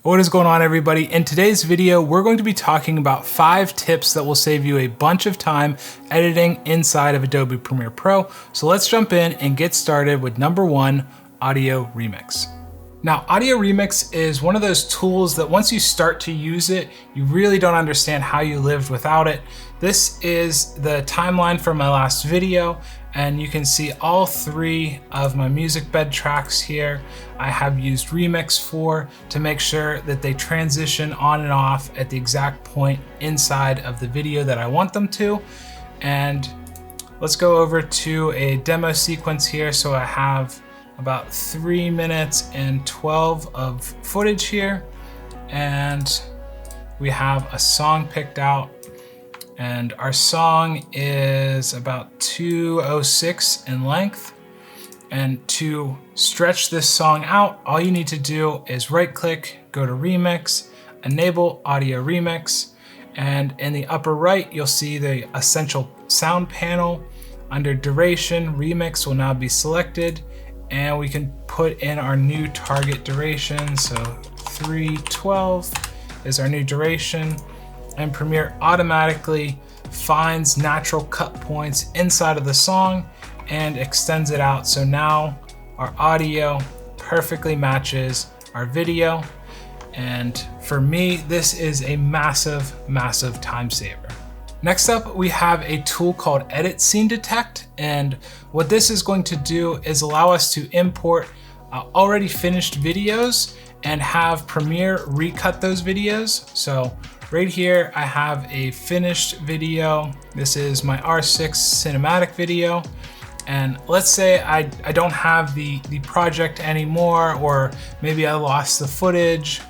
What is going on, everybody? In today's video, we're going to be talking about 5 tips that will save you a bunch of time editing inside of Adobe Premiere Pro. So let's jump in and get started with number 1, Audio Remix. Now, Audio Remix is one of those tools that once you start to use it, you really don't understand how you lived without it. This is the timeline from my last video, and you can see all 3 of my music bed tracks here. I have used Remix for to make sure that they transition on and off at the exact point inside of the video that I want them to. And let's go over to a demo sequence here. So I have about 3 minutes and 12 of footage here, and we have a song picked out, and our song is about 2:06 in length. And to stretch this song out, all you need to do is right click, go to Remix, enable Audio Remix, and in the upper right you'll see the essential sound panel. Under duration, Remix will now be selected, and we can put in our new target duration. So 3:12 is our new duration, and Premiere automatically finds natural cut points inside of the song and extends it out. So now our audio perfectly matches our video. And for me, this is a massive, massive time saver. Next up, we have a tool called Edit Scene Detect. And what this is going to do is allow us to import already finished videos and have Premiere recut those videos. So right here, I have a finished video. This is my R6 cinematic video. And let's say I don't have the project anymore, or maybe I lost the footage,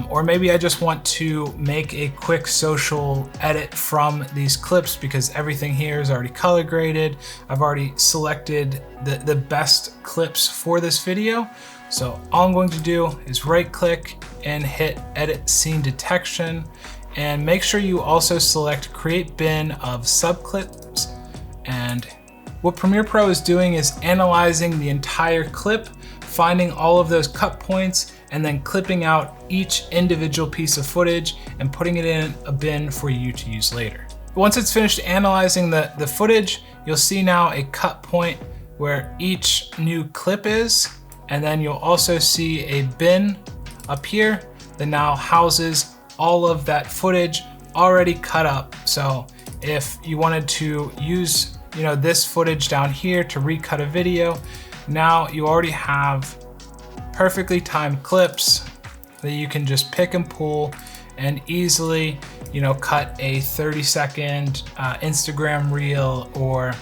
or maybe I just want to make a quick social edit from these clips because everything here is already color graded. I've already selected the best clips for this video. So all I'm going to do is right click and hit Edit Scene Detection, and make sure you also select Create Bin of Subclips. And what Premiere Pro is doing is analyzing the entire clip, finding all of those cut points, and then clipping out each individual piece of footage and putting it in a bin for you to use later. Once it's finished analyzing the footage, you'll see now a cut point where each new clip is, and then you'll also see a bin up here that now houses all of that footage already cut up. So if you wanted to use this footage down here to recut a video, now you already have perfectly timed clips that you can just pick and pull and easily cut a 30-second Instagram reel, or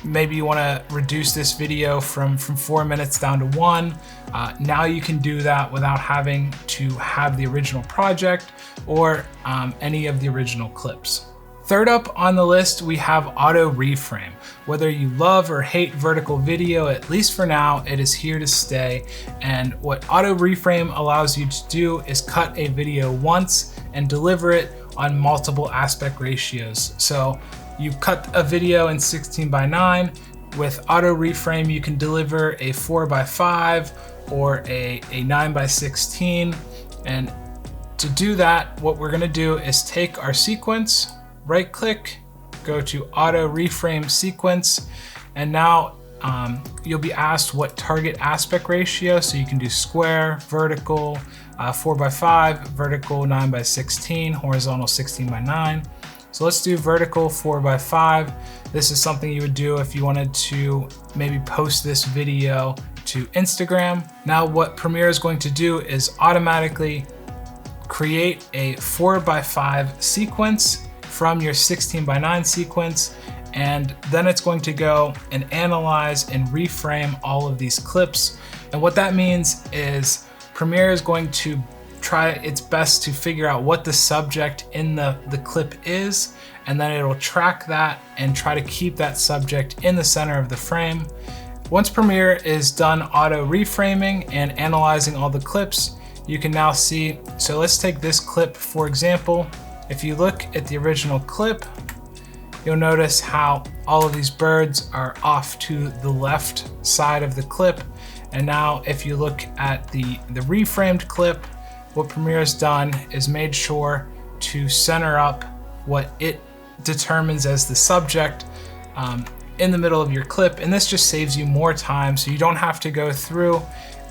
maybe you want to reduce this video from 4 minutes down to 1. Now you can do that without having to have the original project or any of the original clips. Third up on the list, we have Auto Reframe. Whether you love or hate vertical video, at least for now, it is here to stay. And what Auto Reframe allows you to do is cut a video once and deliver it on multiple aspect ratios. So you cut a video in 16:9. With Auto Reframe, you can deliver a 4:5 or a 9:16. And to do that, what we're gonna do is take our sequence, right click, go to Auto Reframe Sequence, and now you'll be asked what target aspect ratio. So you can do square, vertical, 4:5, vertical 9:16, horizontal 16:9. So let's do vertical 4:5. This is something you would do if you wanted to maybe post this video to Instagram. Now what Premiere is going to do is automatically create a 4:5 sequence from your 16:9 sequence, and then it's going to go and analyze and reframe all of these clips. And what that means is Premiere is going to try its best to figure out what the subject in the clip is, and then it'll track that and try to keep that subject in the center of the frame. Once Premiere is done auto reframing and analyzing all the clips, you can now see, so let's take this clip for example. If you look at the original clip, you'll notice how all of these birds are off to the left side of the clip. And now if you look at the reframed clip, what Premiere has done is made sure to center up what it determines as the subject in the middle of your clip, and this just saves you more time, so you don't have to go through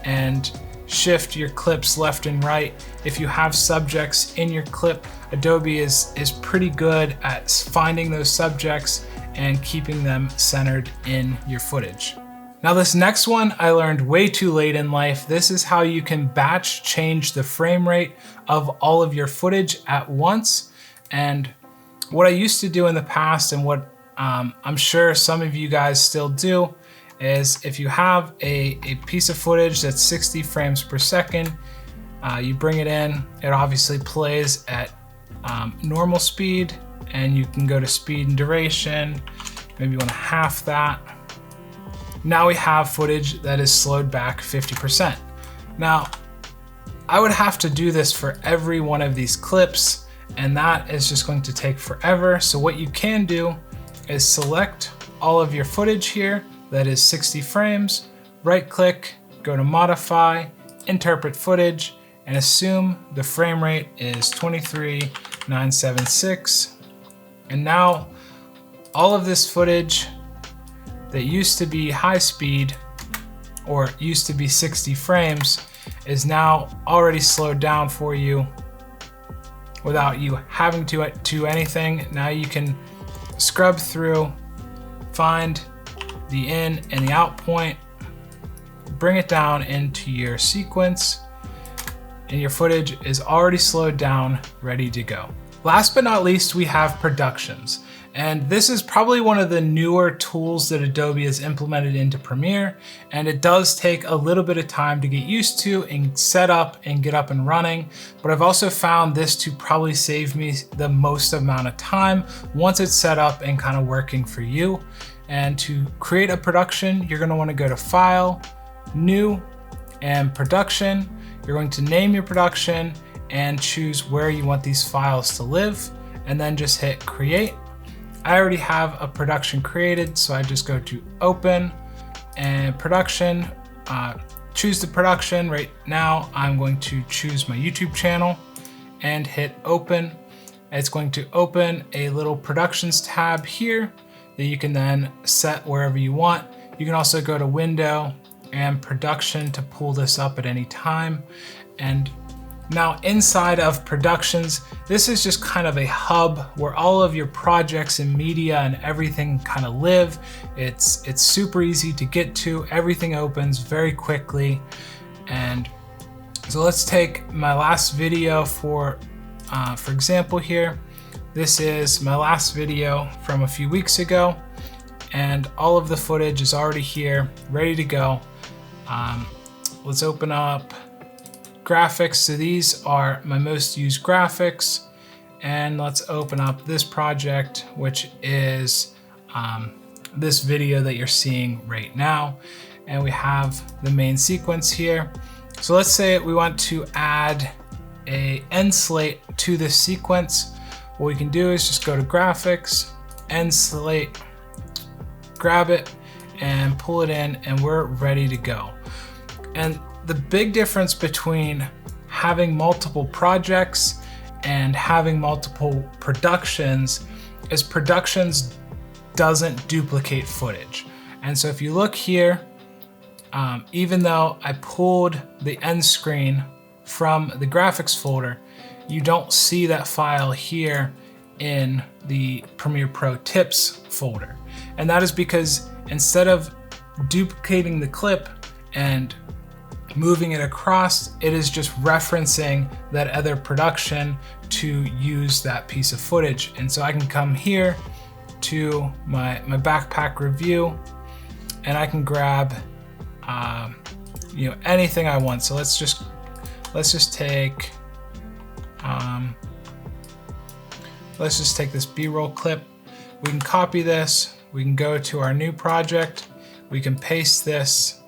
and shift your clips left and right. If you have subjects in your clip, Adobe is pretty good at finding those subjects and keeping them centered in your footage. Now this next one I learned way too late in life. This is how you can batch change the frame rate of all of your footage at once. And what I used to do in the past, and what I'm sure some of you guys still do, is if you have a piece of footage that's 60 frames per second, you bring it in, it obviously plays at normal speed, and you can go to speed and duration, maybe you want to half that. Now we have footage that is slowed back 50%. Now, I would have to do this for every one of these clips, and that is just going to take forever. So what you can do is select all of your footage here that is 60 frames, right click, go to modify, interpret footage, and assume the frame rate is 23,976. And now all of this footage that used to be high speed, or used to be 60 frames, is now already slowed down for you without you having to do anything. Now you can scrub through, find the in and the out point, bring it down into your sequence, and your footage is already slowed down, ready to go. Last but not least, we have productions. And this is probably one of the newer tools that Adobe has implemented into Premiere, and it does take a little bit of time to get used to and set up and get up and running. But I've also found this to probably save me the most amount of time once it's set up and kind of working for you. And to create a production, you're going to want to go to File, New, and Production. You're going to name your production and choose where you want these files to live, and then just hit Create. I already have a production created, so I just go to Open and Production, choose the production. Right now I'm going to choose my YouTube channel and hit Open. It's going to open a little Productions tab here that you can then set wherever you want. You can also go to Window and Production to pull this up at any time. And now inside of Productions, this is just kind of a hub where all of your projects and media and everything kind of live. It's super easy to get to. Everything opens very quickly. And so let's take my last video for example here. This is my last video from a few weeks ago, and all of the footage is already here, ready to go. Let's open up graphics. So these are my most used graphics, and let's open up this project, which is this video that you're seeing right now. And we have the main sequence here. So let's say we want to add a end slate to this sequence. What we can do is just go to Graphics, End Slate, grab it, and pull it in, and we're ready to go. And the big difference between having multiple projects and having multiple productions is productions doesn't duplicate footage. And so if you look here, even though I pulled the end screen from the graphics folder, you don't see that file here in the Premiere Pro Tips folder. And that is because instead of duplicating the clip and moving it across, it is just referencing that other production to use that piece of footage. And so I can come here to my backpack review, and I can grab anything I want. So let's just take this B-roll clip. We can copy this, we can go to our new project, we can paste this,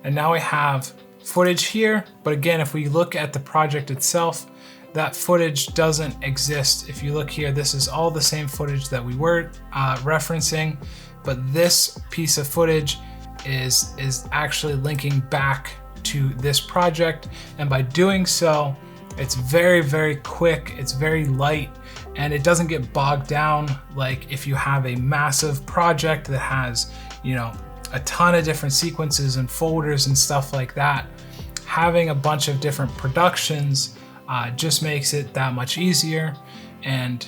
and now we have footage here. But again, if we look at the project itself, that footage doesn't exist. If you look here, this is all the same footage that we were referencing, but this piece of footage is actually linking back to this project. And by doing so, it's very, very quick, it's very light, and it doesn't get bogged down like if you have a massive project that has, you know, a ton of different sequences and folders and stuff like that. Having a bunch of different productions just makes it that much easier. And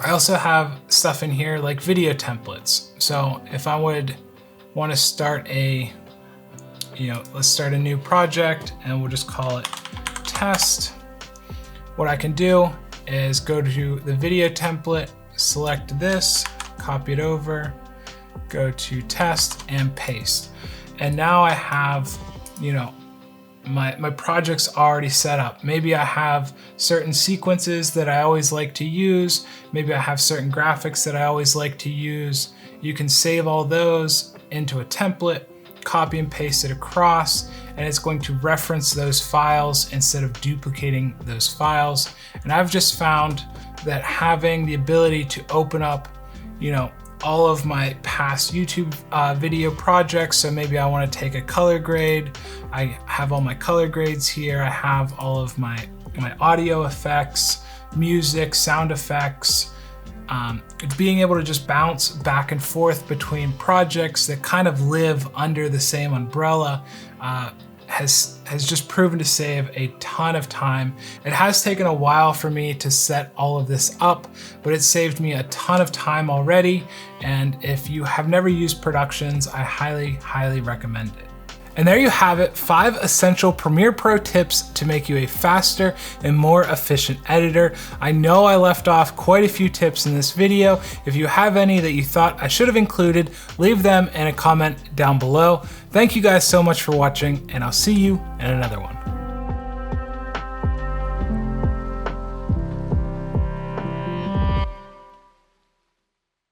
I also have stuff in here like video templates. So if I would want to start a, let's start a new project and we'll just call it test. What I can do is go to the video template, select this, copy it over, go to test and paste. And now I have, my project's already set up. Maybe I have certain sequences that I always like to use. Maybe I have certain graphics that I always like to use. You can save all those into a template, copy and paste it across, and it's going to reference those files instead of duplicating those files. And I've just found that having the ability to open up, all of my past YouTube video projects. So maybe I want to take a color grade. I have all my color grades here. I have all of my audio effects, music, sound effects. Being able to just bounce back and forth between projects that kind of live under the same umbrella has just proven to save a ton of time. It has taken a while for me to set all of this up, but it saved me a ton of time already. And if you have never used Productions, I highly, highly recommend it. And there you have it, 5 essential Premiere Pro tips to make you a faster and more efficient editor. I know I left off quite a few tips in this video. If you have any that you thought I should have included, leave them in a comment down below. Thank you guys so much for watching, and I'll see you in another one.